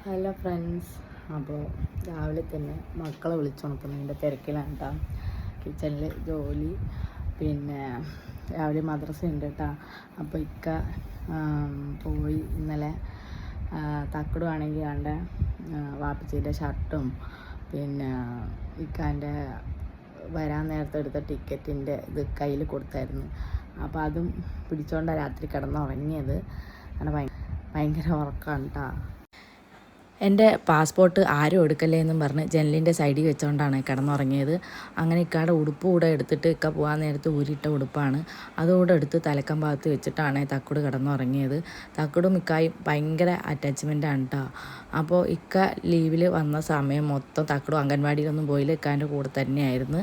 Hello friends. അപ്പോൾ രാവിലെ തന്നെ മക്കളെ വിളിച്ചുണർത്തുന്നതിൻ്റെ തിരക്കിലാണ് കേട്ടോ. കിച്ചണിൽ ജോലി, പിന്നെ രാവിലെ മദ്രസ ഉണ്ട് കേട്ടോ. അപ്പോൾ ഇക്ക പോയി ഇന്നലെ തക്കടുവാണെങ്കിൽ കണ്ട വാപ്പച്ചീൻ്റെ ഷർട്ടും പിന്നെ ഇക്കാൻ്റെ വരാൻ നേരത്തെ എടുത്ത ടിക്കറ്റിൻ്റെ ഇത് കയ്യിൽ കൊടുത്തായിരുന്നു. അപ്പോൾ അതും പിടിച്ചോണ്ടാണ് രാത്രി കിടന്നുറങ്ങിയത്. അങ്ങനെ ഭയങ്കര ഉറക്കമാണ് കേട്ടോ. എൻ്റെ പാസ്പോർട്ട് ആരും എടുക്കല്ലേ എന്നും പറഞ്ഞ് ജനലിൻ്റെ സൈഡിൽ വെച്ചുകൊണ്ടാണ് കിടന്നുറങ്ങിയത്. അങ്ങനെ ഇക്കയുടെ ഉടുപ്പ് കൂടെ എടുത്തിട്ട് ഇക്ക പോകാൻ നേരത്ത് ഊരിയിട്ട ഉടുപ്പാണ്. അതുകൂടെ എടുത്ത് തലക്കം ഭാഗത്ത് വെച്ചിട്ടാണ് തക്കുട് കിടന്നുറങ്ങിയത്. തക്കുടും ഇക്കായും ഭയങ്കര അറ്റാച്ച്മെൻറ്റാണ് കേട്ടോ. അപ്പോൾ ഇക്ക ലീവിൽ വന്ന സമയം മൊത്തം തക്കുടും അംഗൻവാടിയിലൊന്നും പോയില്ല, ഇക്കാൻ്റെ കൂടെ തന്നെയായിരുന്നു.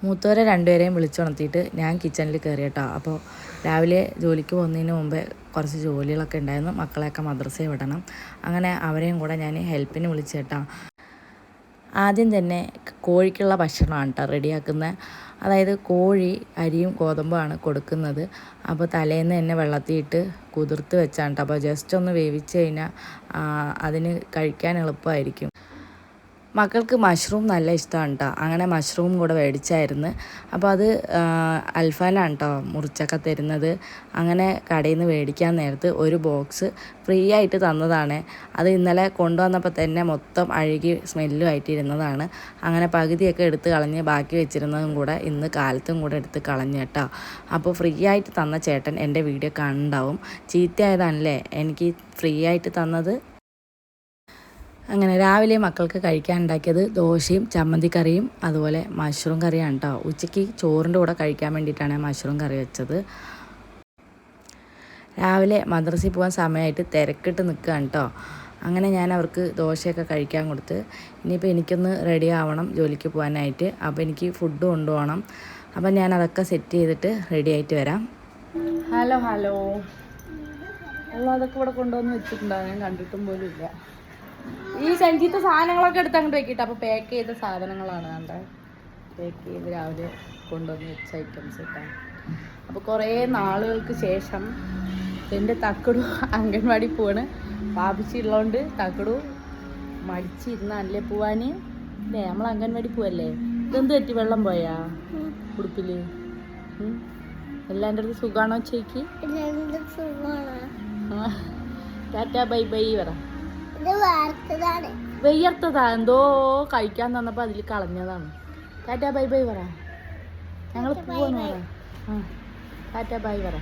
മൂത്തവരെ രണ്ടുപേരെയും വിളിച്ചുണർത്തിയിട്ട് ഞാൻ കിച്ചണിൽ കയറി കേട്ടോ. അപ്പോൾ രാവിലെ ജോലിക്ക് പോകുന്നതിന് മുമ്പേ കുറച്ച് ജോലികളൊക്കെ ഉണ്ടായിരുന്നു. മക്കളെയൊക്കെ മദ്രസയിൽ വിടണം. അങ്ങനെ അവരെയും കൂടെ ഞാൻ ഹെൽപ്പിന് വിളിച്ചു കേട്ടോ. ആദ്യം തന്നെ കോഴിക്കുള്ള ഭക്ഷണമാണ് കേട്ടോ റെഡിയാക്കുന്നത്. അതായത് കോഴി അരിയും ഗോതമ്പുമാണ് കൊടുക്കുന്നത്. അപ്പോൾ തലേന്ന് തന്നെ വെള്ളത്തിയിട്ട് കുതിർത്ത് വെച്ചാണ് കേട്ടോ. അപ്പോൾ ജസ്റ്റ് ഒന്ന് വേവിച്ച് കഴിഞ്ഞാൽ അതിന് കഴിക്കാൻ എളുപ്പമായിരിക്കും. മക്കൾക്ക് മഷ്റൂം നല്ല ഇഷ്ടമാണ് കേട്ടോ. അങ്ങനെ മഷ്റൂം കൂടെ മേടിച്ചായിരുന്നു. അപ്പോൾ അത് അൽഫാലാണ് കേട്ടോ മുറിച്ചൊക്കെ തരുന്നത്. അങ്ങനെ കടയിൽ നിന്ന് മേടിക്കാൻ നേരത്ത് ഒരു ബോക്സ് ഫ്രീ ആയിട്ട് തന്നതാണ്. അത് ഇന്നലെ കൊണ്ടുവന്നപ്പോൾ തന്നെ മൊത്തം അഴുകി സ്മെല്ലുമായിട്ടിരുന്നതാണ്. അങ്ങനെ പകുതിയൊക്കെ എടുത്ത് കളഞ്ഞ് ബാക്കി വെച്ചിരുന്നതും കൂടെ ഇന്ന് കാലത്തും കൂടെ എടുത്ത് കളഞ്ഞ് കേട്ടോ. അപ്പോൾ ഫ്രീ ആയിട്ട് തന്ന ചേട്ടൻ എൻ്റെ വീഡിയോ കാണുന്നുണ്ടാവും. ചീത്തയായതാണല്ലേ എനിക്ക് ഫ്രീ ആയിട്ട് തന്നത്. അങ്ങനെ രാവിലെ മക്കൾക്ക് കഴിക്കാൻ ഉണ്ടാക്കിയത് ദോശയും ചമ്മന്തിക്കറിയും അതുപോലെ മഷ്റൂം കറിയാണ് കേട്ടോ. ഉച്ചയ്ക്ക് ചോറിൻ്റെ കൂടെ കഴിക്കാൻ വേണ്ടിയിട്ടാണ് മഷ്റൂം കറി വെച്ചത്. രാവിലെ മദ്രസയിൽ പോകാൻ സമയമായിട്ട് തിരക്കിട്ട് നിൽക്കുകയാണ് കേട്ടോ. അങ്ങനെ ഞാൻ അവർക്ക് ദോശയൊക്കെ കഴിക്കാൻ കൊടുത്ത് ഇനിയിപ്പോൾ എനിക്കൊന്ന് റെഡി ആവണം ജോലിക്ക് പോകാനായിട്ട്. അപ്പോൾ എനിക്ക് ഫുഡ് കൊണ്ടുപോകണം. അപ്പം ഞാൻ അതൊക്കെ സെറ്റ് ചെയ്തിട്ട് റെഡി ആയിട്ട് വരാം. ഹലോ അതൊക്കെ ഇവിടെ കൊണ്ടുവന്ന് വെച്ചിട്ടുണ്ടാവും, ഞാൻ കണ്ടിട്ടും പോലും ഇല്ല. ഈ സഞ്ചിത്തെ സാധനങ്ങളൊക്കെ എടുത്ത് അങ്ങോട്ട് വെക്കിട്ട്. അപ്പോൾ പാക്ക് ചെയ്ത സാധനങ്ങളാണ് കണ്ടത്. പാക്ക് ചെയ്ത് രാവിലെ കൊണ്ടുവന്ന് വെച്ച ഐറ്റംസ് കിട്ടാൻ. അപ്പോൾ കുറേ നാളുകൾക്ക് ശേഷം എൻ്റെ തക്കടു അംഗൻവാടി പോവാണ്. പാപിച്ചുള്ളതുകൊണ്ട് തക്കടു മടിച്ചിരുന്നല്ലേ പോവാൻ. അല്ലേ, നമ്മൾ അംഗൻവാടി പോവല്ലേ. ഇതെന്ത് പറ്റി, വെള്ളം പോയാ ഉടുപ്പിൽ? എല്ലാൻ്റെ അടുത്ത് സുഖമാണോ ചേക്ക്? ടാറ്റാ ബൈ ബൈ പറ. വെയ്യർത്തതാ, എന്തോ കഴിക്കാൻ തന്നപ്പോൾ അതിൽ കളഞ്ഞതാണ്. ടാറ്റാ ബൈ ബൈ പറ. ഞങ്ങൾ പോവാന്ന് പറ. ടാറ്റാ ബൈ പറ.